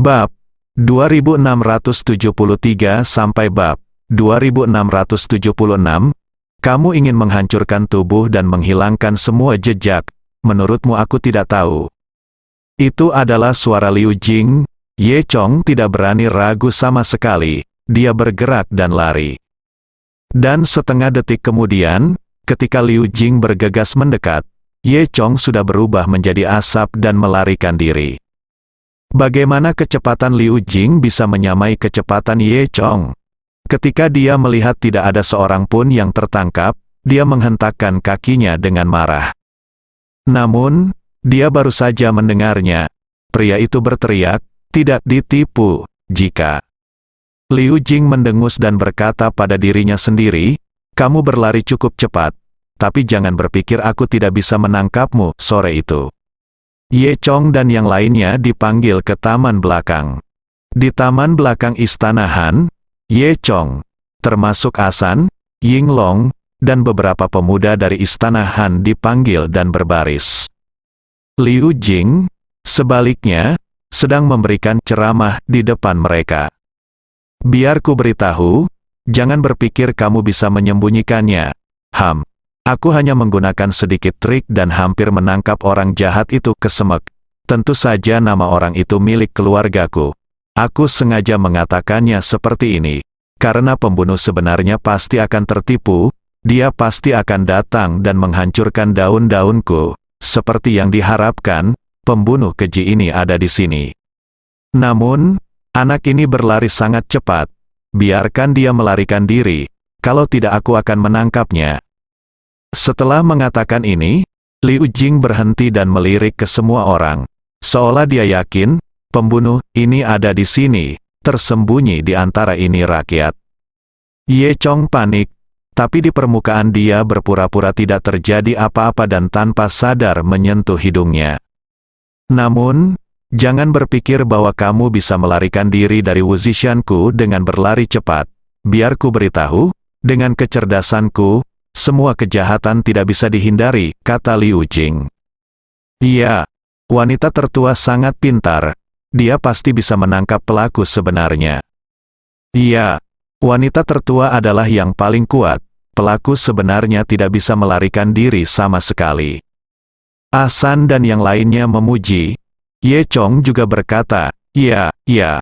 Bab 2673 sampai bab 2676. Kamu ingin menghancurkan tubuh dan menghilangkan semua jejak. Menurutmu aku tidak tahu. Itu adalah suara Liu Jing. Ye Chong tidak berani ragu sama sekali. Dia bergerak dan lari. Dan setengah detik kemudian, ketika Liu Jing bergegas mendekat, Ye Chong sudah berubah menjadi asap dan melarikan diri. Bagaimana kecepatan Liu Jing bisa menyamai kecepatan Ye Chong? Ketika dia melihat tidak ada seorang pun yang tertangkap, dia menghentakkan kakinya dengan marah. Namun, dia baru saja mendengarnya. Pria itu berteriak, "Tidak ditipu, jika..." Liu Jing mendengus dan berkata pada dirinya sendiri, "Kamu berlari cukup cepat, tapi jangan berpikir aku tidak bisa menangkapmu." Sore itu, Ye Chong dan yang lainnya dipanggil ke taman belakang. Di taman belakang Istana Han, Ye Chong, termasuk Asan, Ying Long, dan beberapa pemuda dari Istana Han dipanggil dan berbaris. Liu Jing, sebaliknya, sedang memberikan ceramah di depan mereka. "Biar ku beritahu, jangan berpikir kamu bisa menyembunyikannya. Aku hanya menggunakan sedikit trik dan hampir menangkap orang jahat itu kesemek. Tentu saja nama orang itu milik keluargaku. Aku sengaja mengatakannya seperti ini, karena pembunuh sebenarnya pasti akan tertipu, dia pasti akan datang dan menghancurkan daun-daunku. Seperti yang diharapkan, pembunuh keji ini ada di sini. Namun, anak ini berlari sangat cepat. Biarkan dia melarikan diri, kalau tidak aku akan menangkapnya." Setelah mengatakan ini, Liu Jing berhenti dan melirik ke semua orang, seolah dia yakin, pembunuh ini ada di sini, tersembunyi di antara ini rakyat. Ye Chong panik, tapi di permukaan dia berpura-pura tidak terjadi apa-apa dan tanpa sadar menyentuh hidungnya. "Namun, jangan berpikir bahwa kamu bisa melarikan diri dari Wuzishanku dengan berlari cepat. Biar ku beritahu, dengan kecerdasanku, semua kejahatan tidak bisa dihindari," kata Liu Jing. "Iya, wanita tertua sangat pintar. Dia pasti bisa menangkap pelaku sebenarnya." "Iya, wanita tertua adalah yang paling kuat. Pelaku sebenarnya tidak bisa melarikan diri sama sekali." Asan dan yang lainnya memuji. Ye Chong juga berkata, "Iya, iya."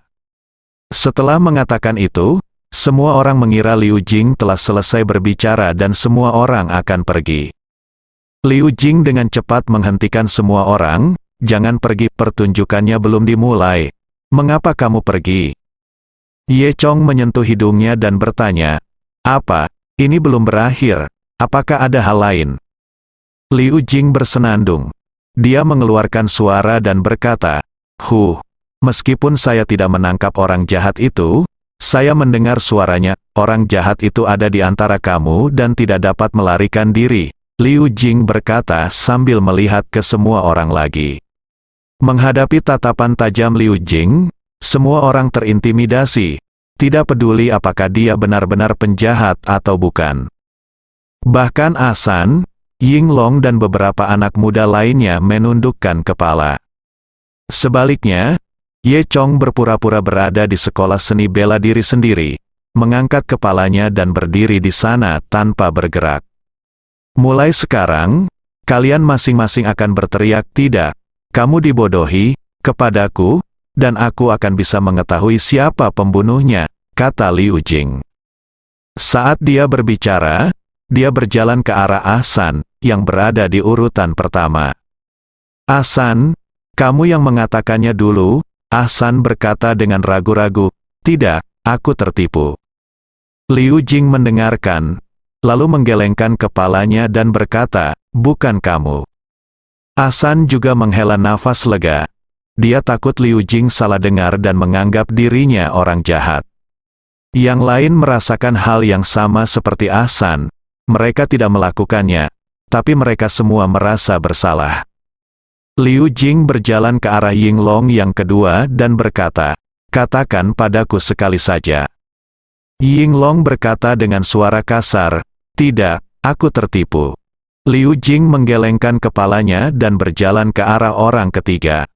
Setelah mengatakan itu, semua orang mengira Liu Jing telah selesai berbicara dan semua orang akan pergi. Liu Jing dengan cepat menghentikan semua orang, "Jangan pergi, pertunjukannya belum dimulai. Mengapa kamu pergi?" Ye Chong menyentuh hidungnya dan bertanya, "Apa, ini belum berakhir? Apakah ada hal lain?" Liu Jing bersenandung. Dia mengeluarkan suara dan berkata, Meskipun saya tidak menangkap orang jahat itu, saya mendengar suaranya, orang jahat itu ada di antara kamu dan tidak dapat melarikan diri." Liu Jing berkata sambil melihat ke semua orang lagi. Menghadapi tatapan tajam Liu Jing, semua orang terintimidasi, tidak peduli apakah dia benar-benar penjahat atau bukan. Bahkan Asan, Ying Long dan beberapa anak muda lainnya menundukkan kepala. Sebaliknya, Ye Chong berpura-pura berada di sekolah seni bela diri sendiri, mengangkat kepalanya dan berdiri di sana tanpa bergerak. "Mulai sekarang, kalian masing-masing akan berteriak, 'Tidak, kamu dibodohi,' kepadaku, dan aku akan bisa mengetahui siapa pembunuhnya," kata Liu Jing. Saat dia berbicara, dia berjalan ke arah Asan, yang berada di urutan pertama. "Asan, kamu yang mengatakannya dulu," Asan berkata dengan ragu-ragu. "Tidak, aku tertipu." Liu Jing mendengarkan, lalu menggelengkan kepalanya dan berkata, "Bukan kamu." Asan juga menghela nafas lega. Dia takut Liu Jing salah dengar dan menganggap dirinya orang jahat. Yang lain merasakan hal yang sama seperti Asan. Mereka tidak melakukannya, tapi mereka semua merasa bersalah. Liu Jing berjalan ke arah Ying Long yang kedua dan berkata, "Katakan padaku sekali saja." Ying Long berkata dengan suara kasar, "Tidak, aku tertipu." Liu Jing menggelengkan kepalanya dan berjalan ke arah orang ketiga.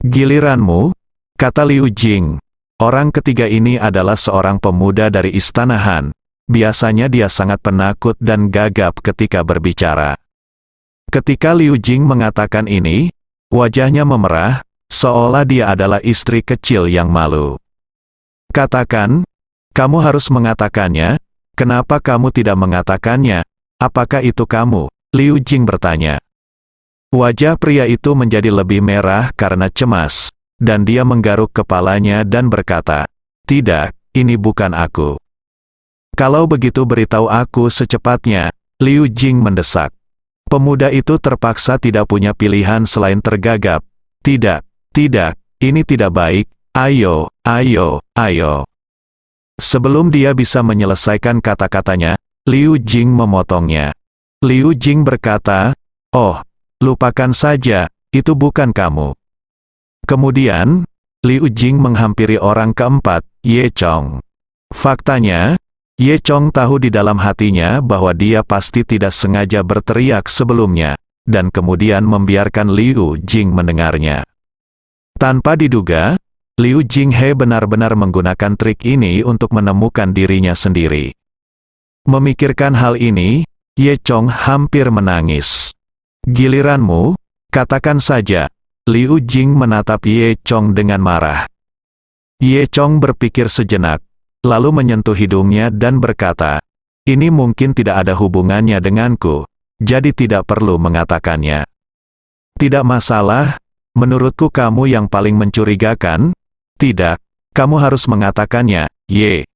"Giliranmu, kata Liu Jing. Orang ketiga ini adalah seorang pemuda dari Istana Han. Biasanya dia sangat penakut dan gagap ketika berbicara. Ketika Liu Jing mengatakan ini, wajahnya memerah, seolah dia adalah istri kecil yang malu. Katakan, kamu harus mengatakannya. Kenapa kamu tidak mengatakannya? Apakah itu kamu? Liu Jing bertanya. Wajah pria itu menjadi lebih merah karena cemas. Dan dia menggaruk kepalanya dan berkata, tidak, ini bukan aku. Kalau begitu beritahu aku secepatnya, Liu Jing mendesak. Pemuda itu terpaksa tidak punya pilihan selain tergagap. Tidak, ini tidak baik, ayo. Sebelum dia bisa menyelesaikan kata-katanya, Liu Jing memotongnya. Liu Jing berkata, oh, lupakan saja, itu bukan kamu. Kemudian, Liu Jing menghampiri orang keempat, Ye Chong. Faktanya, Ye Chong tahu di dalam hatinya bahwa dia pasti tidak sengaja berteriak sebelumnya, dan kemudian membiarkan Liu Jing mendengarnya. Tanpa diduga, Liu Jinghe benar-benar menggunakan trik ini untuk menemukan dirinya sendiri. Memikirkan hal ini, Ye Chong hampir menangis. Giliranmu, katakan saja. Liu Jing menatap Ye Chong dengan marah. Ye Chong berpikir sejenak, lalu menyentuh hidungnya dan berkata, ini mungkin tidak ada hubungannya denganku, jadi tidak perlu mengatakannya. Tidak masalah, menurutku kamu yang paling mencurigakan. Tidak, kamu harus mengatakannya, Ye.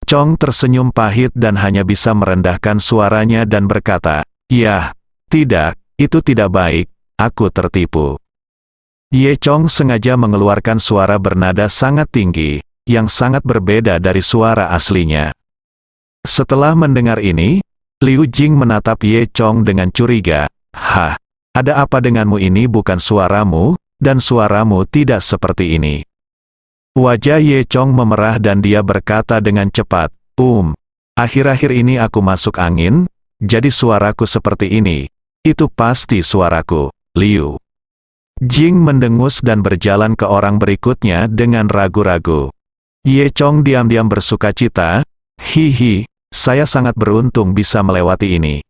Chong tersenyum pahit dan hanya bisa merendahkan suaranya dan berkata, ya, tidak, itu tidak baik, aku tertipu. Ye Chong sengaja mengeluarkan suara bernada sangat tinggi, yang sangat berbeda dari suara aslinya. Setelah mendengar ini, Liu Jing menatap Ye Chong dengan curiga. Hah, ada apa denganmu? Ini bukan suaramu, dan suaramu tidak seperti ini. Wajah Ye Chong memerah dan dia berkata dengan cepat, akhir-akhir ini aku masuk angin, jadi suaraku seperti ini. Itu pasti suaraku, Liu. Jing mendengus dan berjalan ke orang berikutnya dengan ragu-ragu. Ye Chong diam-diam bersukacita, hihi, saya sangat beruntung bisa melewati ini.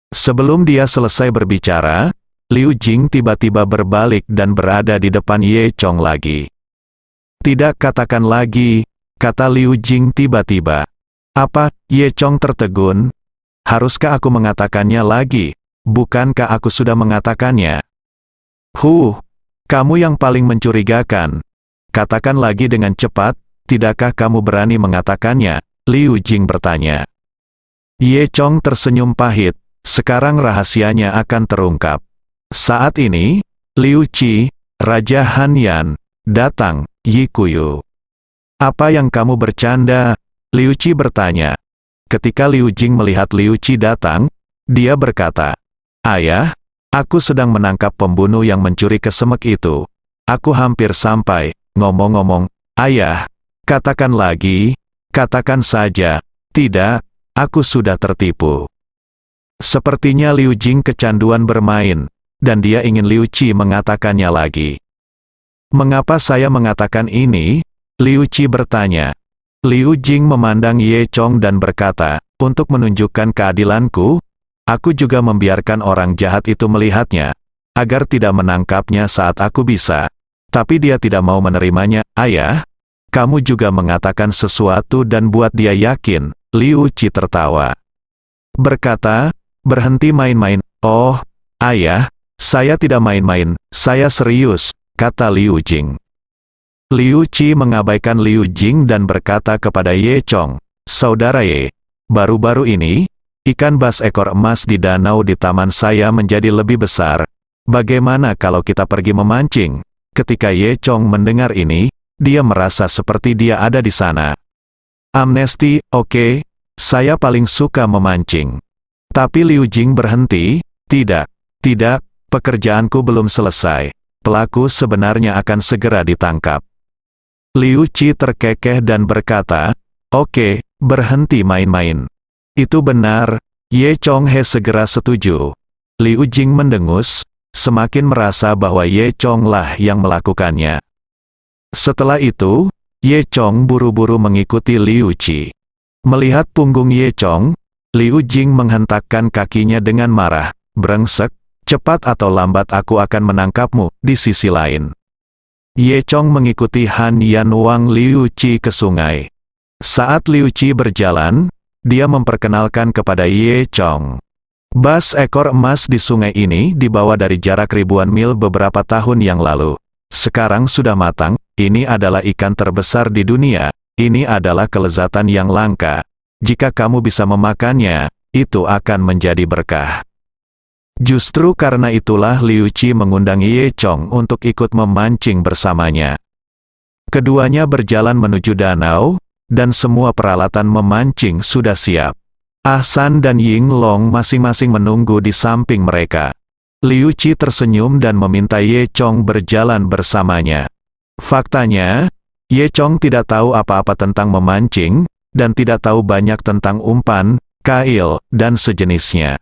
Sebelum dia selesai berbicara, Liu Jing tiba-tiba berbalik dan berada di depan Ye Chong lagi. Tidak, katakan lagi, kata Liu Jing tiba-tiba. Apa? Ye Chong tertegun. Haruskah aku mengatakannya lagi? Bukankah aku sudah mengatakannya? Kamu yang paling mencurigakan. Katakan lagi dengan cepat, tidakkah kamu berani mengatakannya? Liu Jing bertanya. Ye Chong tersenyum pahit, sekarang rahasianya akan terungkap. Saat ini, Liu Qi, Raja Han Yan, datang, Yi Kuyu. Apa yang kamu bercanda? Liu Qi bertanya. Ketika Liu Jing melihat Liu Qi datang, dia berkata, Ayah, aku sedang menangkap pembunuh yang mencuri kesemek itu. Aku hampir sampai. Ngomong-ngomong, ayah, katakan lagi, katakan saja. Tidak, aku sudah tertipu. Sepertinya Liu Jing kecanduan bermain, dan dia ingin Liu Qi mengatakannya lagi. Mengapa saya mengatakan ini? Liu Qi bertanya. Liu Jing memandang Ye Chong dan berkata, untuk menunjukkan keadilanku, aku juga membiarkan orang jahat itu melihatnya, agar tidak menangkapnya saat aku bisa. Tapi dia tidak mau menerimanya. Ayah, kamu juga mengatakan sesuatu dan buat dia yakin. Liu Qi tertawa. Berkata, berhenti main-main. Oh, ayah, saya tidak main-main, saya serius, kata Liu Jing. Liu Qi mengabaikan Liu Jing dan berkata kepada Ye Chong, Saudara Ye, baru-baru ini, ikan bas ekor emas di danau di taman saya menjadi lebih besar. Bagaimana kalau kita pergi memancing? Ketika Ye Chong mendengar ini, dia merasa seperti dia ada di sana. Amnesti, oke, saya paling suka memancing. Tapi Liu Jing berhenti, tidak, pekerjaanku belum selesai. Pelaku sebenarnya akan segera ditangkap. Liu Qi terkekeh dan berkata, oke, berhenti main-main. Itu benar, Ye Chong He segera setuju. Liu Jing mendengus, semakin merasa bahwa Ye Chong lah yang melakukannya. Setelah itu, Ye Chong buru-buru mengikuti Liu Qi. Melihat punggung Ye Chong, Liu Jing menghentakkan kakinya dengan marah. Brengsek, cepat atau lambat aku akan menangkapmu. Di sisi lain, Ye Chong mengikuti Han Yan Wang Liu Qi ke sungai. Saat Liu Qi berjalan, dia memperkenalkan kepada Ye Chong. Bas ekor emas di sungai ini dibawa dari jarak ribuan mil beberapa tahun yang lalu. Sekarang sudah matang, ini adalah ikan terbesar di dunia, ini adalah kelezatan yang langka. Jika kamu bisa memakannya, itu akan menjadi berkah. Justru karena itulah Liu Qi mengundang Ye Chong untuk ikut memancing bersamanya. Keduanya berjalan menuju danau, dan semua peralatan memancing sudah siap. Ah San dan Ying Long masing-masing menunggu di samping mereka. Liu Qi tersenyum dan meminta Ye Chong berjalan bersamanya. Faktanya, Ye Chong tidak tahu apa-apa tentang memancing, dan tidak tahu banyak tentang umpan, kail, dan sejenisnya.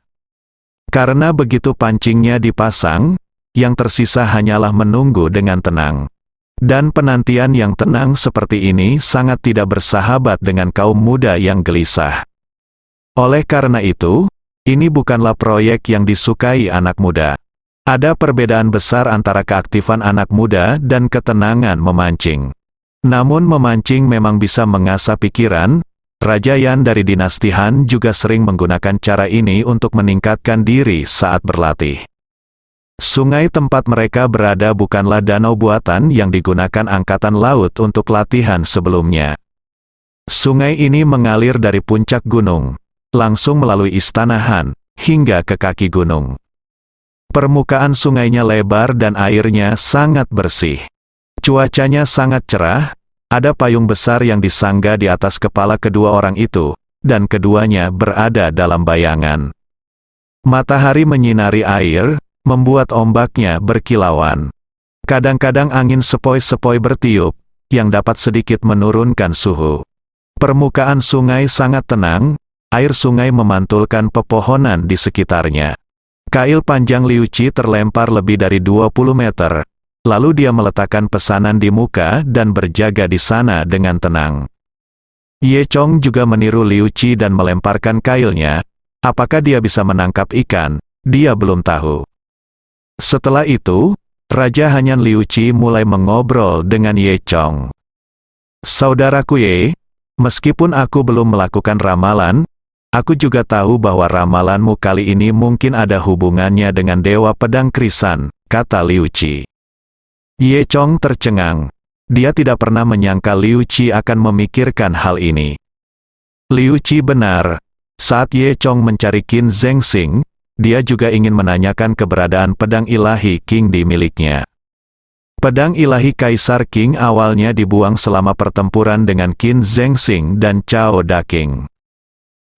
Karena begitu pancingnya dipasang, yang tersisa hanyalah menunggu dengan tenang. Dan penantian yang tenang seperti ini sangat tidak bersahabat dengan kaum muda yang gelisah. Oleh karena itu, ini bukanlah proyek yang disukai anak muda. Ada perbedaan besar antara keaktifan anak muda dan ketenangan memancing. Namun memancing memang bisa mengasah pikiran. Raja Yan dari dinasti Han juga sering menggunakan cara ini untuk meningkatkan diri saat berlatih. Sungai tempat mereka berada bukanlah danau buatan yang digunakan angkatan laut untuk latihan sebelumnya. Sungai ini mengalir dari puncak gunung, langsung melalui istana Han, hingga ke kaki gunung. Permukaan sungainya lebar dan airnya sangat bersih. Cuacanya sangat cerah. Ada payung besar yang disangga di atas kepala kedua orang itu, dan keduanya berada dalam bayangan. Matahari menyinari air, membuat ombaknya berkilauan. Kadang-kadang angin sepoi-sepoi bertiup, yang dapat sedikit menurunkan suhu. Permukaan sungai sangat tenang, air sungai memantulkan pepohonan di sekitarnya. Kail panjang Liu Qi terlempar lebih dari 20 meter. Lalu dia meletakkan pesanan di muka dan berjaga di sana dengan tenang. Ye Chong juga meniru Liu Qi dan melemparkan kailnya. Apakah dia bisa menangkap ikan? Dia belum tahu. Setelah itu, Raja Hanyan Liu Qi mulai mengobrol dengan Ye Chong. Saudaraku Ye, meskipun aku belum melakukan ramalan, aku juga tahu bahwa ramalanmu kali ini mungkin ada hubungannya dengan Dewa Pedang Krisan, kata Liu Qi. Ye Chong tercengang. Dia tidak pernah menyangka Liu Qi akan memikirkan hal ini. Liu Qi benar. Saat Ye Chong mencari Qin Zhengxing, dia juga ingin menanyakan keberadaan pedang ilahi Qing di miliknya. Pedang ilahi Kaisar Qing awalnya dibuang selama pertempuran dengan Qin Zhengxing dan Cao Daking.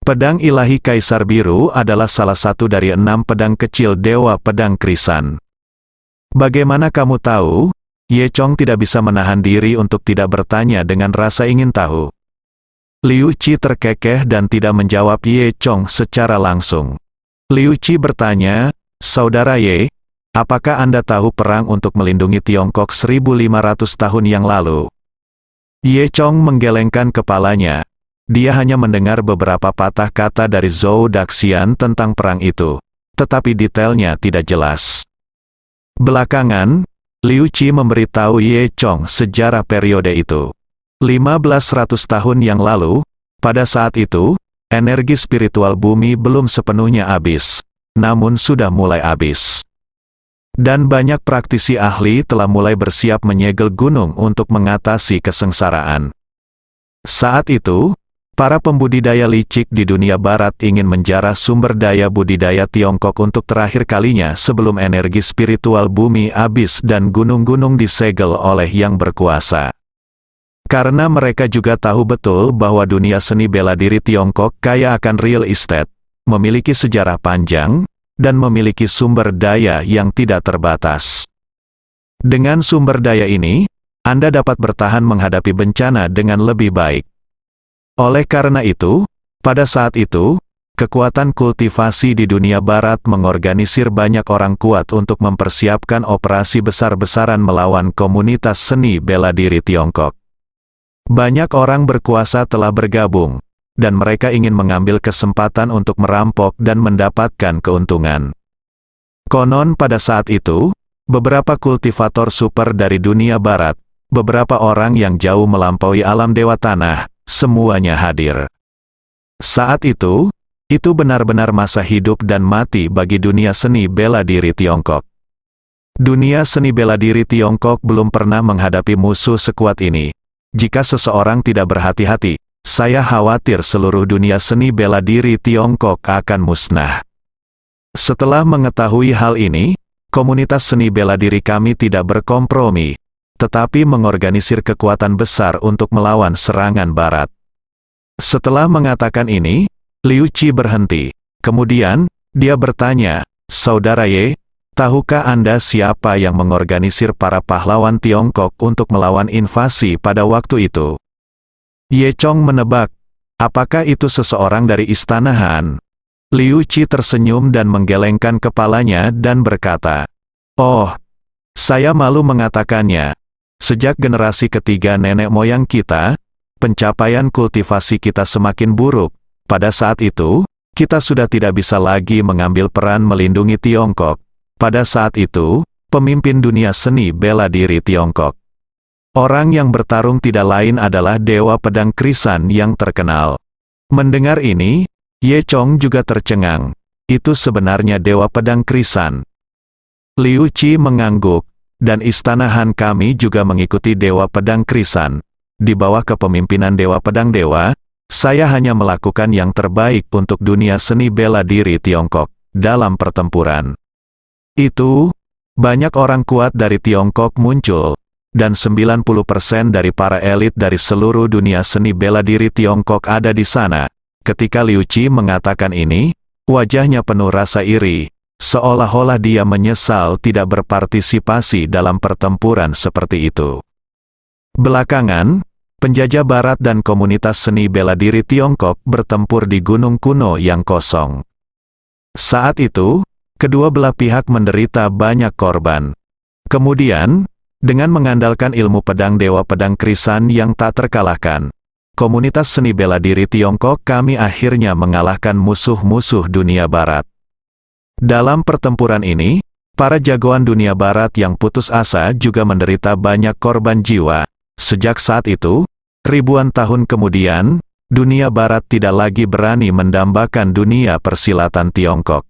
Pedang ilahi Kaisar Biru adalah salah satu dari 6 pedang kecil Dewa Pedang Krisan. Bagaimana kamu tahu? Ye Chong tidak bisa menahan diri untuk tidak bertanya dengan rasa ingin tahu. Liu Qi terkekeh dan tidak menjawab Ye Chong secara langsung. Liu Qi bertanya, Saudara Ye, apakah Anda tahu perang untuk melindungi Tiongkok 1500 tahun yang lalu? Ye Chong menggelengkan kepalanya. Dia hanya mendengar beberapa patah kata dari Zhou Daxian tentang perang itu, tetapi detailnya tidak jelas. Belakangan, Liu Qi memberitahu Ye Chong sejarah periode itu. 1500 tahun yang lalu, pada saat itu, energi spiritual bumi belum sepenuhnya habis, namun sudah mulai habis. Dan banyak praktisi ahli telah mulai bersiap menyegel gunung untuk mengatasi kesengsaraan. Saat itu, para pembudidaya licik di dunia barat ingin menjarah sumber daya budidaya Tiongkok untuk terakhir kalinya sebelum energi spiritual bumi habis dan gunung-gunung disegel oleh yang berkuasa. Karena mereka juga tahu betul bahwa dunia seni bela diri Tiongkok kaya akan real estate, memiliki sejarah panjang, dan memiliki sumber daya yang tidak terbatas. Dengan sumber daya ini, Anda dapat bertahan menghadapi bencana dengan lebih baik. Oleh karena itu, pada saat itu, kekuatan kultivasi di dunia barat mengorganisir banyak orang kuat untuk mempersiapkan operasi besar-besaran melawan komunitas seni bela diri Tiongkok. Banyak orang berkuasa telah bergabung, dan mereka ingin mengambil kesempatan untuk merampok dan mendapatkan keuntungan. Konon pada saat itu, beberapa kultivator super dari dunia barat, beberapa orang yang jauh melampaui alam dewa tanah, semuanya hadir. Saat itu benar-benar masa hidup dan mati bagi dunia seni bela diri Tiongkok. Dunia seni bela diri Tiongkok belum pernah menghadapi musuh sekuat ini. Jika seseorang tidak berhati-hati, saya khawatir seluruh dunia seni bela diri Tiongkok akan musnah. Setelah mengetahui hal ini, komunitas seni bela diri kami tidak berkompromi, tetapi mengorganisir kekuatan besar untuk melawan serangan barat. Setelah mengatakan ini, Liu Qi berhenti. Kemudian, dia bertanya, "Saudara Ye, tahukah Anda siapa yang mengorganisir para pahlawan Tiongkok untuk melawan invasi pada waktu itu?" Ye Chong menebak, "Apakah itu seseorang dari Istana Han?" Liu Qi tersenyum dan menggelengkan kepalanya dan berkata, "Oh, saya malu mengatakannya. Sejak generasi ketiga nenek moyang kita, pencapaian kultivasi kita semakin buruk. Pada saat itu, kita sudah tidak bisa lagi mengambil peran melindungi Tiongkok. Pada saat itu, pemimpin dunia seni bela diri Tiongkok. Orang yang bertarung tidak lain adalah Dewa Pedang Krisan yang terkenal." Mendengar ini, Ye Chong juga tercengang. Itu sebenarnya Dewa Pedang Krisan. Liu Qi mengangguk, dan Istana Han kami juga mengikuti Dewa Pedang Krisan. Di bawah kepemimpinan Dewa Pedang Dewa, saya hanya melakukan yang terbaik untuk dunia seni bela diri Tiongkok dalam pertempuran. Itu, banyak orang kuat dari Tiongkok muncul, dan 90% dari para elit dari seluruh dunia seni bela diri Tiongkok ada di sana. Ketika Liu Qi mengatakan ini, wajahnya penuh rasa iri, seolah-olah dia menyesal tidak berpartisipasi dalam pertempuran seperti itu. Belakangan, penjajah barat dan komunitas seni bela diri Tiongkok bertempur di gunung kuno yang kosong. Saat itu, kedua belah pihak menderita banyak korban. Kemudian, dengan mengandalkan ilmu pedang Dewa Pedang Krisan yang tak terkalahkan, komunitas seni bela diri Tiongkok kami akhirnya mengalahkan musuh-musuh dunia barat. Dalam pertempuran ini, para jagoan dunia barat yang putus asa juga menderita banyak korban jiwa. Sejak saat itu, ribuan tahun kemudian, dunia barat tidak lagi berani mendambakan dunia persilatan Tiongkok.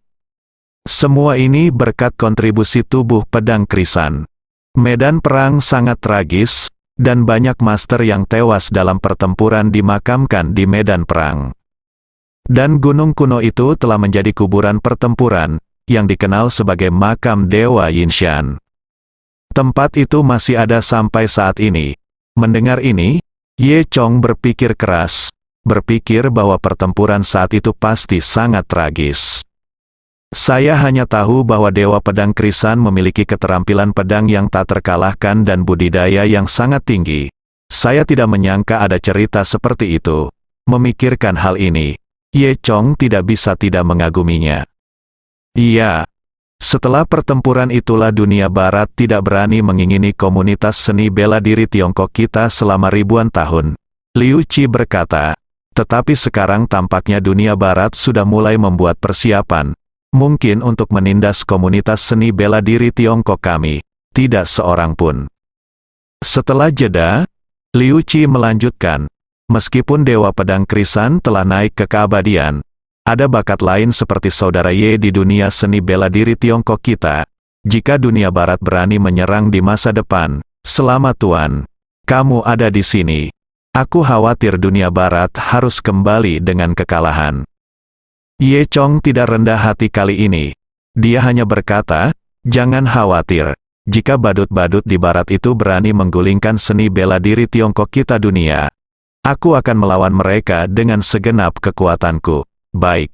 Semua ini berkat kontribusi tubuh Pedang Krisan. Medan perang sangat tragis, dan banyak master yang tewas dalam pertempuran dimakamkan di medan perang. Dan gunung kuno itu telah menjadi kuburan pertempuran, yang dikenal sebagai makam Dewa Yinshan. Tempat itu masih ada sampai saat ini. Mendengar ini, Ye Chong berpikir keras, berpikir bahwa pertempuran saat itu pasti sangat tragis. Saya hanya tahu bahwa Dewa Pedang Krisan memiliki keterampilan pedang yang tak terkalahkan dan budidaya yang sangat tinggi. Saya tidak menyangka ada cerita seperti itu. Memikirkan hal ini, Ye Chong tidak bisa tidak mengaguminya. Iya. Setelah pertempuran itulah dunia barat tidak berani mengingini komunitas seni bela diri Tiongkok kita selama ribuan tahun. Liu Qi berkata, tetapi sekarang tampaknya dunia barat sudah mulai membuat persiapan, mungkin untuk menindas komunitas seni bela diri Tiongkok kami, tidak seorang pun. Setelah jeda, Liu Qi melanjutkan, meskipun Dewa Pedang Krisan telah naik ke keabadian, ada bakat lain seperti Saudara Ye di dunia seni bela diri Tiongkok kita. Jika dunia barat berani menyerang di masa depan, selamat Tuan, kamu ada di sini. Aku khawatir dunia barat harus kembali dengan kekalahan. Ye Chong tidak rendah hati kali ini. Dia hanya berkata, jangan khawatir. Jika badut-badut di barat itu berani menggulingkan seni bela diri Tiongkok kita dunia, aku akan melawan mereka dengan segenap kekuatanku. Baik.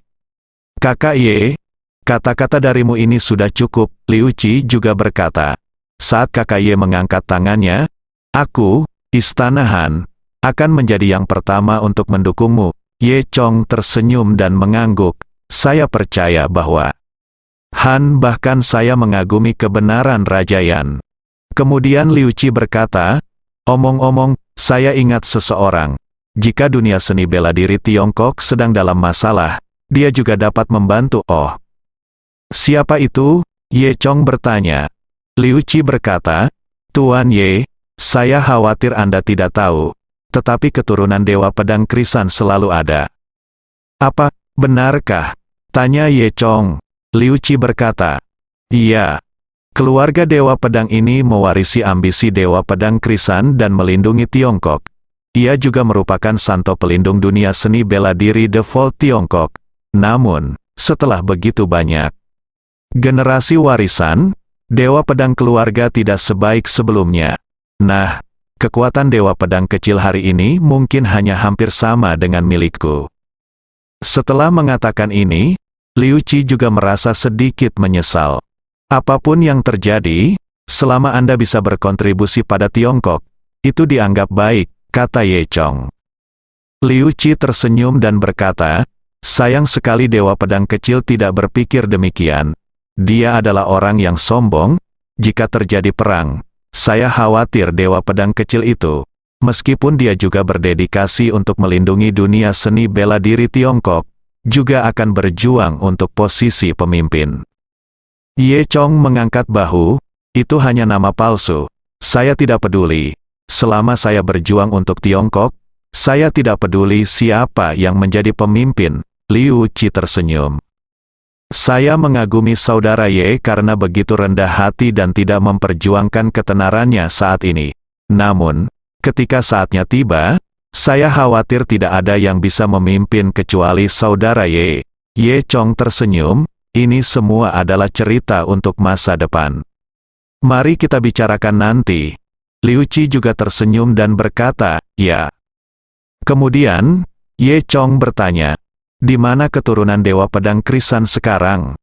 Kakak Ye, kata-kata darimu ini sudah cukup, Liu Qi juga berkata. Saat Kakak Ye mengangkat tangannya, aku, Istana Han, akan menjadi yang pertama untuk mendukungmu. Ye Chong tersenyum dan mengangguk. Saya percaya bahwa Han, bahkan saya mengagumi kebenaran Raja Yan. Kemudian Liu Qi berkata, omong-omong, saya ingat seseorang. Jika dunia seni bela diri Tiongkok sedang dalam masalah, dia juga dapat membantu. Oh, siapa itu? Ye Chong bertanya. Liu Qi berkata, Tuan Ye, saya khawatir Anda tidak tahu, tetapi keturunan Dewa Pedang Krisan selalu ada. Apa, benarkah? Tanya Ye Chong. Liu Qi berkata, iya. Keluarga Dewa Pedang ini mewarisi ambisi Dewa Pedang Krisan dan melindungi Tiongkok. Ia juga merupakan santo pelindung dunia seni bela diri default Tiongkok. Namun, setelah begitu banyak generasi warisan, Dewa Pedang keluarga tidak sebaik sebelumnya. Nah, kekuatan Dewa Pedang kecil hari ini mungkin hanya hampir sama dengan milikku. Setelah mengatakan ini, Liu Qi juga merasa sedikit menyesal. Apapun yang terjadi, selama Anda bisa berkontribusi pada Tiongkok, itu dianggap baik, kata Ye Chong. Liu Qi tersenyum dan berkata, sayang sekali Dewa Pedang kecil tidak berpikir demikian. Dia adalah orang yang sombong. Jika terjadi perang, saya khawatir Dewa Pedang kecil itu, meskipun dia juga berdedikasi untuk melindungi dunia seni bela diri Tiongkok, juga akan berjuang untuk posisi pemimpin. Ye Chong mengangkat bahu, itu hanya nama palsu. Saya tidak peduli. Selama saya berjuang untuk Tiongkok, saya tidak peduli siapa yang menjadi pemimpin. Liu Qi tersenyum. Saya mengagumi saudara Ye karena begitu rendah hati dan tidak memperjuangkan ketenarannya saat ini. Namun, ketika saatnya tiba, saya khawatir tidak ada yang bisa memimpin kecuali saudara Ye. Ye Chong tersenyum, ini semua adalah cerita untuk masa depan. Mari kita bicarakan nanti. Liu Qi juga tersenyum dan berkata, ya. Kemudian, Ye Chong bertanya, di mana keturunan Dewa Pedang Krisan sekarang?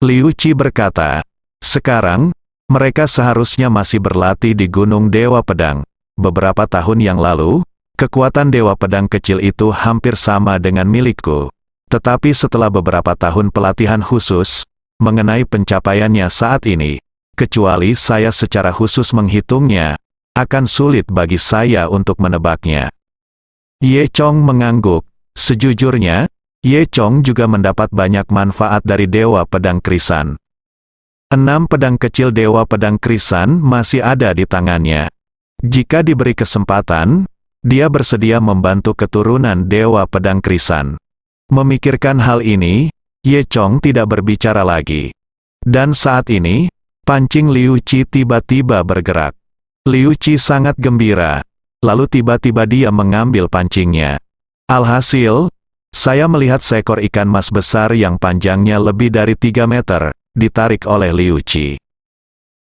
Liu Qi berkata, sekarang, mereka seharusnya masih berlatih di Gunung Dewa Pedang. Beberapa tahun yang lalu, kekuatan Dewa Pedang kecil itu hampir sama dengan milikku. Tetapi setelah beberapa tahun pelatihan khusus, mengenai pencapaiannya saat ini, kecuali saya secara khusus menghitungnya, akan sulit bagi saya untuk menebaknya. Ye Chong mengangguk. Sejujurnya, Ye Chong juga mendapat banyak manfaat dari Dewa Pedang Krisan. 6 pedang kecil Dewa Pedang Krisan masih ada di tangannya. Jika diberi kesempatan, dia bersedia membantu keturunan Dewa Pedang Krisan. Memikirkan hal ini, Ye Chong tidak berbicara lagi. Dan saat ini, pancing Liu Qi tiba-tiba bergerak. Liu Qi sangat gembira. Lalu tiba-tiba dia mengambil pancingnya. Alhasil, saya melihat seekor ikan mas besar yang panjangnya lebih dari 3 meter, ditarik oleh Liu Qi.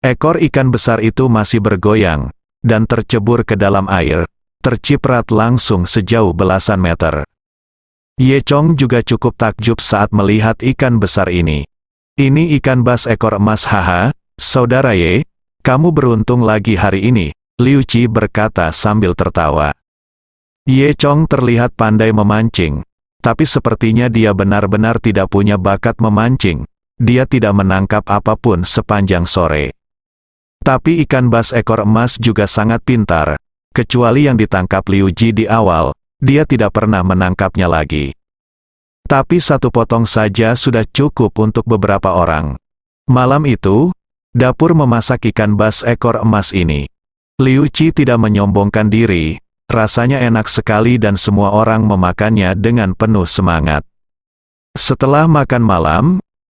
Ekor ikan besar itu masih bergoyang, dan tercebur ke dalam air, terciprat langsung sejauh belasan meter. Ye Chong juga cukup takjub saat melihat ikan besar ini. Ini ikan bas ekor emas. Haha, saudara Ye, kamu beruntung lagi hari ini, Liu Qi berkata sambil tertawa. Ye Chong terlihat pandai memancing, tapi sepertinya dia benar-benar tidak punya bakat memancing. Dia tidak menangkap apapun sepanjang sore. Tapi ikan bas ekor emas juga sangat pintar. Kecuali yang ditangkap Liu Qi di awal, dia tidak pernah menangkapnya lagi. Tapi 1 potong saja sudah cukup untuk beberapa orang. Malam itu, dapur memasak ikan bas ekor emas ini. Liu Qi tidak menyombongkan diri. Rasanya enak sekali dan semua orang memakannya dengan penuh semangat. Setelah makan malam,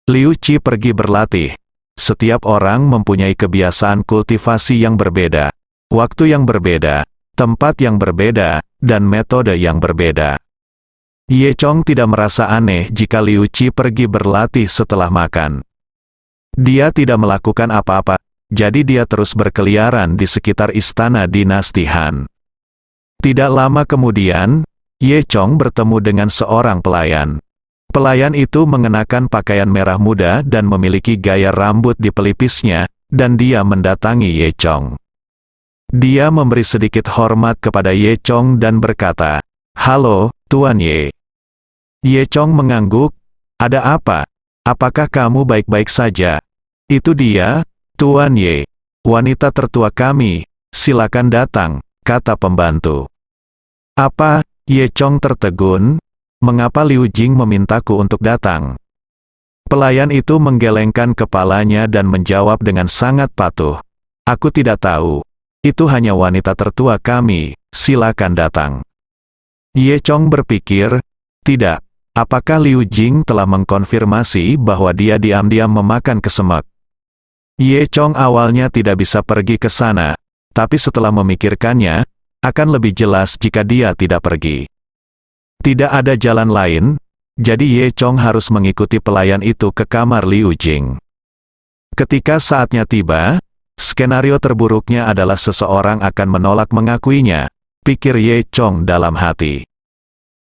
Liu Qi pergi berlatih. Setiap orang mempunyai kebiasaan kultivasi yang berbeda, waktu yang berbeda, tempat yang berbeda, dan metode yang berbeda. Ye Chong tidak merasa aneh jika Liu Qi pergi berlatih setelah makan. Dia tidak melakukan apa-apa, jadi dia terus berkeliaran di sekitar istana dinasti Han. Tidak lama kemudian, Ye Chong bertemu dengan seorang pelayan. Pelayan itu mengenakan pakaian merah muda dan memiliki gaya rambut di pelipisnya, dan dia mendatangi Ye Chong. Dia memberi sedikit hormat kepada Ye Chong dan berkata, halo, Tuan Ye. Ye Chong mengangguk, ada apa? Apakah kamu baik-baik saja? Itu dia, Tuan Ye. Wanita tertua kami, silakan datang, kata pembantu. Apa? Ye Chong tertegun, mengapa Liu Jing memintaku untuk datang? Pelayan itu menggelengkan kepalanya dan menjawab dengan sangat patuh. Aku tidak tahu. Itu hanya wanita tertua kami, silakan datang. Ye Chong berpikir, tidak. Apakah Liu Jing telah mengkonfirmasi bahwa dia diam-diam memakan kesemek? Ye Chong awalnya tidak bisa pergi ke sana, tapi setelah memikirkannya, akan lebih jelas jika dia tidak pergi. Tidak ada jalan lain, jadi Ye Chong harus mengikuti pelayan itu ke kamar Liu Jing. Ketika saatnya tiba, skenario terburuknya adalah seseorang akan menolak mengakuinya, pikir Ye Chong dalam hati.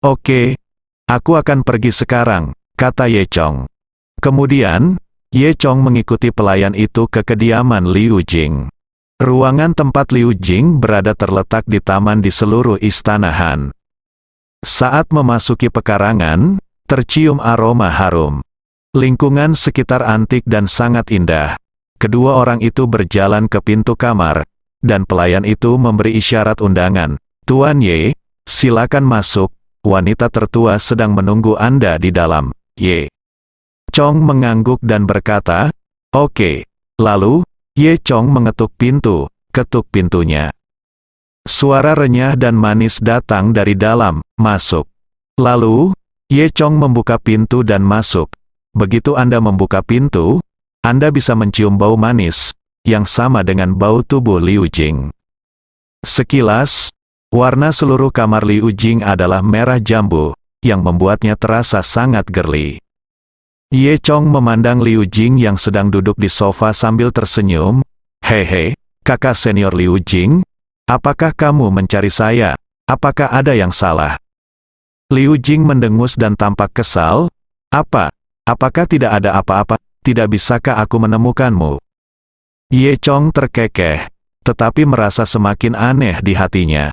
Oke, aku akan pergi sekarang, kata Ye Chong. Kemudian, Ye Chong mengikuti pelayan itu ke kediaman Liu Jing. Ruangan tempat Liu Jing berada terletak di taman di seluruh istana Han. Saat memasuki pekarangan, tercium aroma harum. Lingkungan sekitar antik dan sangat indah. Kedua orang itu berjalan ke pintu kamar, dan pelayan itu memberi isyarat undangan. Tuan Ye, silakan masuk, wanita tertua sedang menunggu Anda di dalam. Ye Chong mengangguk dan berkata, oke. Lalu, Ye Chong mengetuk pintu, ketuk pintunya. Suara renyah dan manis datang dari dalam, masuk. Lalu, Ye Chong membuka pintu dan masuk. Begitu Anda membuka pintu, Anda bisa mencium bau manis, yang sama dengan bau tubuh Liu Jing. Sekilas, warna seluruh kamar Liu Jing adalah merah jambu, yang membuatnya terasa sangat girly. Ye Chong memandang Liu Jing yang sedang duduk di sofa sambil tersenyum. Hehe, kakak senior Liu Jing, apakah kamu mencari saya? Apakah ada yang salah? Liu Jing mendengus dan tampak kesal. Apa? Apakah tidak ada apa-apa? Tidak bisakah aku menemukanmu? Ye Chong terkekeh, tetapi merasa semakin aneh di hatinya.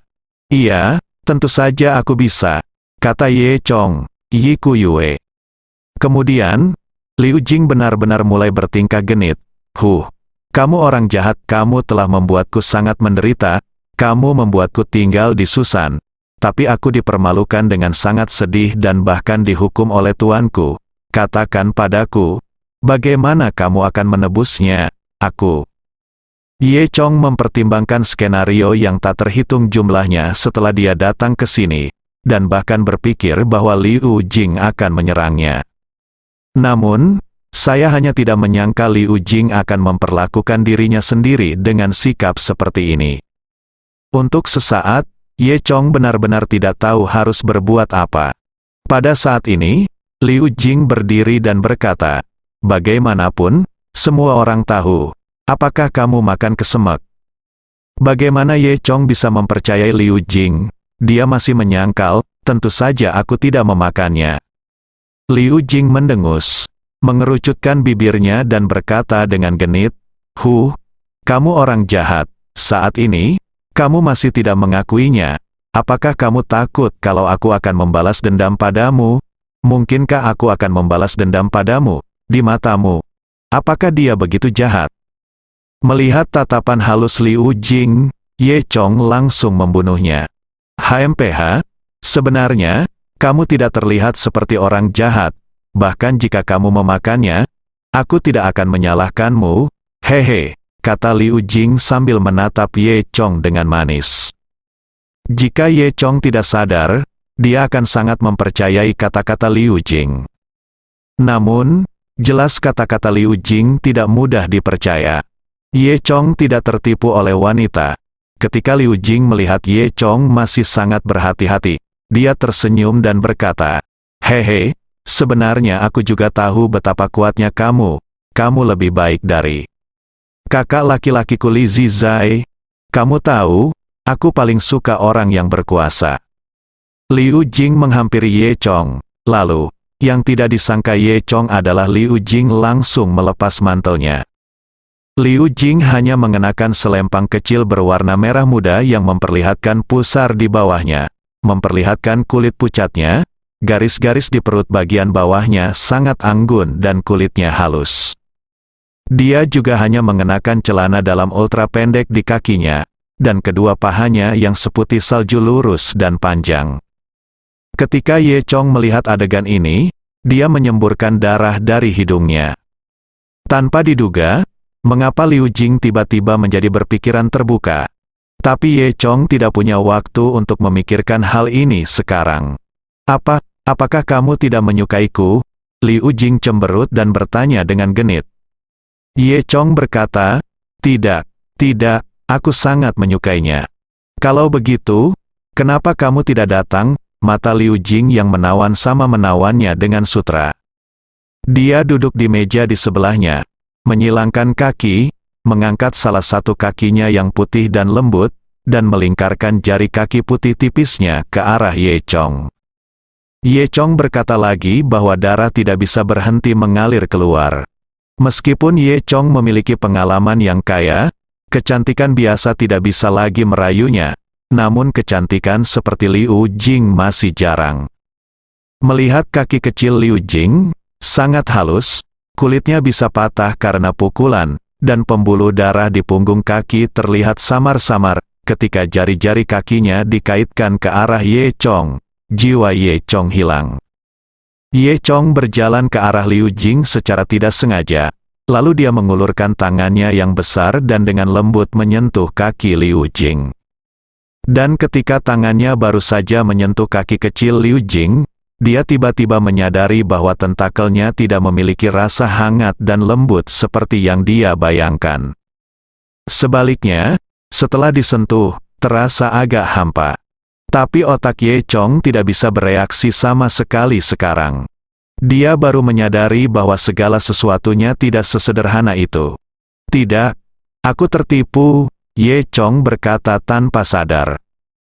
Iya, tentu saja aku bisa, kata Ye Chong. Yi Kuyue. Kemudian, Liu Jing benar-benar mulai bertingkah genit. Kamu orang jahat, kamu telah membuatku sangat menderita, kamu membuatku tinggal di Susan. Tapi aku dipermalukan dengan sangat sedih dan bahkan dihukum oleh tuanku. Katakan padaku, bagaimana kamu akan menebusnya, aku? Ye Chong mempertimbangkan skenario yang tak terhitung jumlahnya setelah dia datang ke sini, dan bahkan berpikir bahwa Liu Jing akan menyerangnya. Namun, saya hanya tidak menyangka Liu Jing akan memperlakukan dirinya sendiri dengan sikap seperti ini. Untuk sesaat, Ye Chong benar-benar tidak tahu harus berbuat apa. Pada saat ini, Liu Jing berdiri dan berkata, bagaimanapun, semua orang tahu, apakah kamu makan kesemek? Bagaimana Ye Chong bisa mempercayai Liu Jing? Dia masih menyangkal, tentu saja aku tidak memakannya. Liu Jing mendengus, mengerucutkan bibirnya dan berkata dengan genit, kamu orang jahat, saat ini, kamu masih tidak mengakuinya. Apakah kamu takut kalau aku akan membalas dendam padamu? Mungkinkah aku akan membalas dendam padamu, di matamu? Apakah dia begitu jahat? Melihat tatapan halus Liu Jing, Ye Chong langsung membunuhnya. HMPH, sebenarnya, kamu tidak terlihat seperti orang jahat, bahkan jika kamu memakannya, aku tidak akan menyalahkanmu. Hehe, kata Liu Jing sambil menatap Ye Chong dengan manis. Jika Ye Chong tidak sadar, dia akan sangat mempercayai kata-kata Liu Jing. Namun, jelas kata-kata Liu Jing tidak mudah dipercaya. Ye Chong tidak tertipu oleh wanita. Ketika Liu Jing melihat Ye Chong masih sangat berhati-hati, dia tersenyum dan berkata, hehe, sebenarnya aku juga tahu betapa kuatnya kamu lebih baik dari kakak laki-lakiku Li Zizai. Kamu tahu, aku paling suka orang yang berkuasa. Liu Jing menghampiri Ye Chong, lalu, yang tidak disangka Ye Chong adalah Liu Jing langsung melepas mantelnya. Liu Jing hanya mengenakan selempang kecil berwarna merah muda yang memperlihatkan pusar di bawahnya. memperlihatkan kulit pucatnya, garis-garis di perut bagian bawahnya sangat anggun dan kulitnya halus. Dia juga hanya mengenakan celana dalam ultra pendek di kakinya, dan kedua pahanya yang seputih salju lurus dan panjang. Ketika Ye Chong melihat adegan ini, dia menyemburkan darah dari hidungnya. Tanpa diduga, mengapa Liu Jing tiba-tiba menjadi berpikiran terbuka. Tapi Ye Chong tidak punya waktu untuk memikirkan hal ini sekarang. Apakah kamu tidak menyukaiku? Liu Jing cemberut dan bertanya dengan genit. Ye Chong berkata, tidak, aku sangat menyukainya. Kalau begitu, kenapa kamu tidak datang? Mata Liu Jing yang menawan sama menawannya dengan sutra. Dia duduk di meja di sebelahnya, menyilangkan kaki, mengangkat salah satu kakinya yang putih dan lembut, dan melingkarkan jari kaki putih tipisnya ke arah Ye Chong. Ye Chong berkata lagi bahwa darah tidak bisa berhenti mengalir keluar. Meskipun Ye Chong memiliki pengalaman yang kaya, kecantikan biasa tidak bisa lagi merayunya, namun kecantikan seperti Liu Jing masih jarang. Melihat kaki kecil Liu Jing, sangat halus, kulitnya bisa patah karena pukulan, dan pembuluh darah di punggung kaki terlihat samar-samar, ketika jari-jari kakinya dikaitkan ke arah Ye Chong. Jiwa Ye Chong hilang. Ye Chong berjalan ke arah Liu Jing secara tidak sengaja, lalu dia mengulurkan tangannya yang besar dan dengan lembut menyentuh kaki Liu Jing. Dan ketika tangannya baru saja menyentuh kaki kecil Liu Jing, dia tiba-tiba menyadari bahwa tentakelnya tidak memiliki rasa hangat dan lembut seperti yang dia bayangkan. Sebaliknya, setelah disentuh, terasa agak hampa. Tapi otak Ye Chong tidak bisa bereaksi sama sekali sekarang. Dia baru menyadari bahwa segala sesuatunya tidak sesederhana itu. Tidak, aku tertipu, Ye Chong berkata tanpa sadar.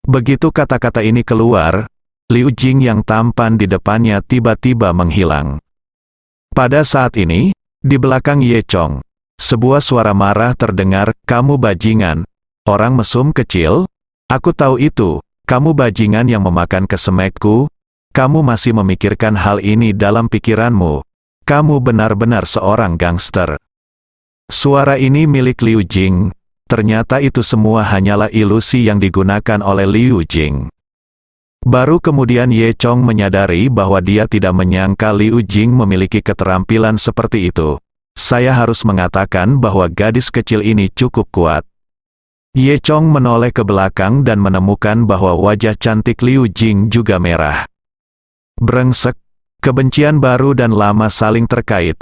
Begitu kata-kata ini keluar, Liu Jing yang tampan di depannya tiba-tiba menghilang. Pada saat ini, di belakang Ye Chong, sebuah suara marah terdengar, kamu bajingan, orang mesum kecil, aku tahu itu. Kamu bajingan yang memakan kesemekku, kamu masih memikirkan hal ini dalam pikiranmu. Kamu benar-benar seorang gangster. Suara ini milik Liu Jing, ternyata itu semua hanyalah ilusi yang digunakan oleh Liu Jing. Baru kemudian Ye Chong menyadari bahwa dia tidak menyangka Liu Jing memiliki keterampilan seperti itu. Saya harus mengatakan bahwa gadis kecil ini cukup kuat. Ye Chong menoleh ke belakang dan menemukan bahwa wajah cantik Liu Jing juga merah. Brengsek, kebencian baru dan lama saling terkait.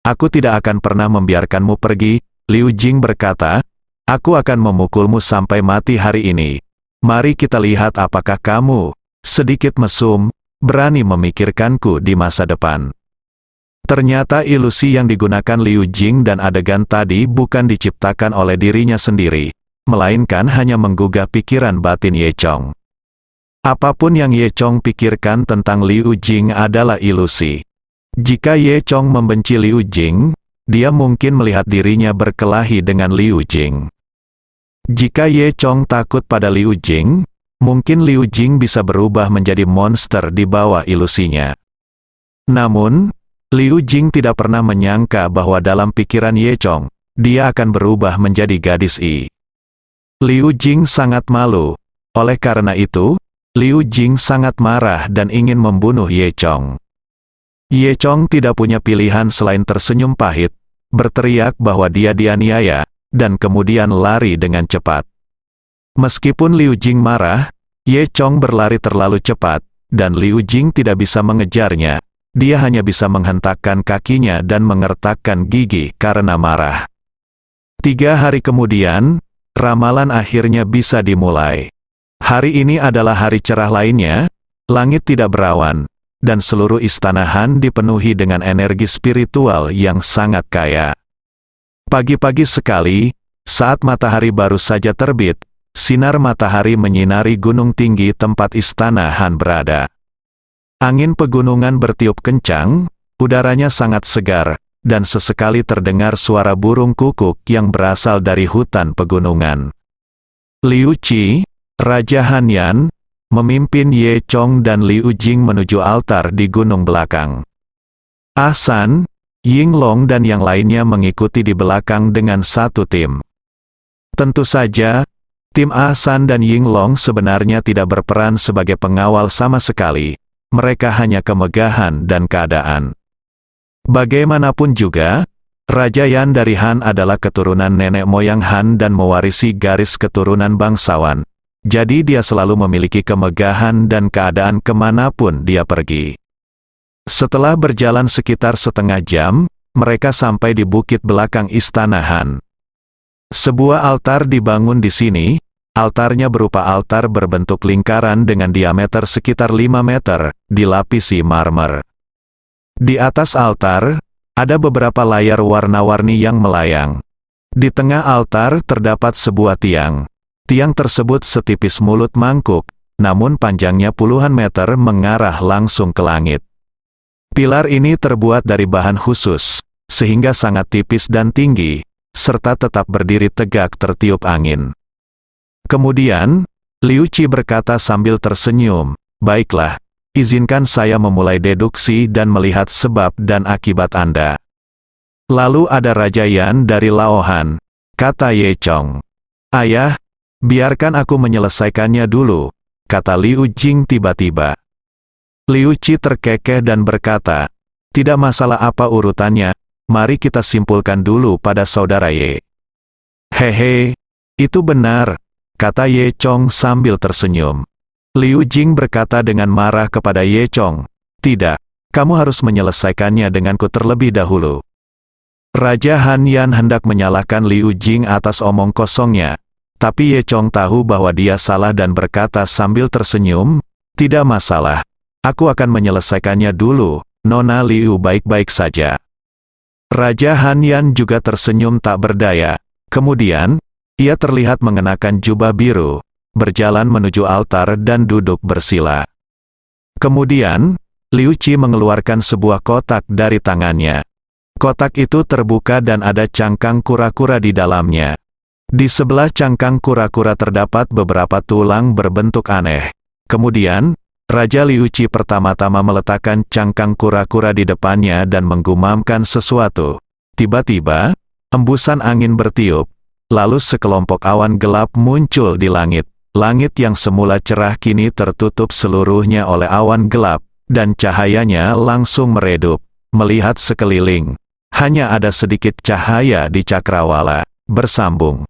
Aku tidak akan pernah membiarkanmu pergi, Liu Jing berkata, aku akan memukulmu sampai mati hari ini. Mari kita lihat apakah kamu, sedikit mesum, berani memikirkanku di masa depan. Ternyata ilusi yang digunakan Liu Jing dan adegan tadi bukan diciptakan oleh dirinya sendiri, melainkan hanya menggugah pikiran batin Ye Chong. Apapun yang Ye Chong pikirkan tentang Liu Jing adalah ilusi. Jika Ye Chong membenci Liu Jing, dia mungkin melihat dirinya berkelahi dengan Liu Jing. Jika Ye Chong takut pada Liu Jing, mungkin Liu Jing bisa berubah menjadi monster di bawah ilusinya. Namun, Liu Jing tidak pernah menyangka bahwa dalam pikiran Ye Chong, dia akan berubah menjadi gadis I. Liu Jing sangat malu. Oleh karena itu, Liu Jing sangat marah dan ingin membunuh Ye Chong. Ye Chong tidak punya pilihan selain tersenyum pahit, berteriak bahwa dia dianiaya, dan kemudian lari dengan cepat. Meskipun Liu Jing marah, Ye Chong berlari terlalu cepat, dan Liu Jing tidak bisa mengejarnya. Dia hanya bisa menghentakkan kakinya dan mengertakkan gigi karena marah. 3 hari kemudian, ramalan akhirnya bisa dimulai. Hari ini adalah hari cerah lainnya, langit tidak berawan, dan seluruh istana Han dipenuhi dengan energi spiritual yang sangat kaya. Pagi-pagi sekali, saat matahari baru saja terbit, sinar matahari menyinari gunung tinggi tempat istana Han berada. Angin pegunungan bertiup kencang, udaranya sangat segar, dan sesekali terdengar suara burung kukuk yang berasal dari hutan pegunungan. Liu Qi, Raja Hanyan, memimpin Ye Chong dan Liu Jing menuju altar di gunung belakang. Ah San, Yinglong dan yang lainnya mengikuti di belakang dengan satu tim. Tentu saja, tim Ah San dan Yinglong sebenarnya tidak berperan sebagai pengawal sama sekali, mereka hanya kemegahan dan keadaan. Bagaimanapun juga, Raja Yan dari Han adalah keturunan nenek moyang Han dan mewarisi garis keturunan bangsawan, jadi dia selalu memiliki kemegahan dan keadaan kemanapun dia pergi. Setelah berjalan sekitar setengah jam, mereka sampai di bukit belakang istana Han. Sebuah altar dibangun di sini, altarnya berupa altar berbentuk lingkaran dengan diameter sekitar 5 meter, dilapisi marmer. Di atas altar, ada beberapa layar warna-warni yang melayang. Di tengah altar terdapat sebuah tiang. Tiang tersebut setipis mulut mangkuk, namun panjangnya puluhan meter mengarah langsung ke langit. Pilar ini terbuat dari bahan khusus, sehingga sangat tipis dan tinggi, serta tetap berdiri tegak tertiup angin. Kemudian, Liu Qi berkata sambil tersenyum, "Baiklah, izinkan saya memulai deduksi dan melihat sebab dan akibat Anda." Lalu ada Raja Yan dari Laohan, kata Ye Chong. "Ayah, biarkan aku menyelesaikannya dulu," kata Liu Jing tiba-tiba. Liu Qi terkekeh dan berkata, "Tidak masalah apa urutannya, mari kita simpulkan dulu pada saudara Ye." "Hehe, itu benar," kata Ye Chong sambil tersenyum. Liu Jing berkata dengan marah kepada Ye Chong, "Tidak, kamu harus menyelesaikannya denganku terlebih dahulu." Raja Han Yan hendak menyalahkan Liu Jing atas omong kosongnya, tapi Ye Chong tahu bahwa dia salah dan berkata sambil tersenyum, "Tidak masalah. Aku akan menyelesaikannya dulu, Nona Liu baik-baik saja." Raja Han Yan juga tersenyum tak berdaya. Kemudian, ia terlihat mengenakan jubah biru, berjalan menuju altar dan duduk bersila. Kemudian, Liu Qi mengeluarkan sebuah kotak dari tangannya. Kotak itu terbuka dan ada cangkang kura-kura di dalamnya. Di sebelah cangkang kura-kura terdapat beberapa tulang berbentuk aneh. Kemudian, Raja Liu Qi pertama-tama meletakkan cangkang kura-kura di depannya dan menggumamkan sesuatu. Tiba-tiba, embusan angin bertiup, lalu sekelompok awan gelap muncul di langit. Langit yang semula cerah kini tertutup seluruhnya oleh awan gelap, dan cahayanya langsung meredup. Melihat sekeliling, hanya ada sedikit cahaya di cakrawala, bersambung.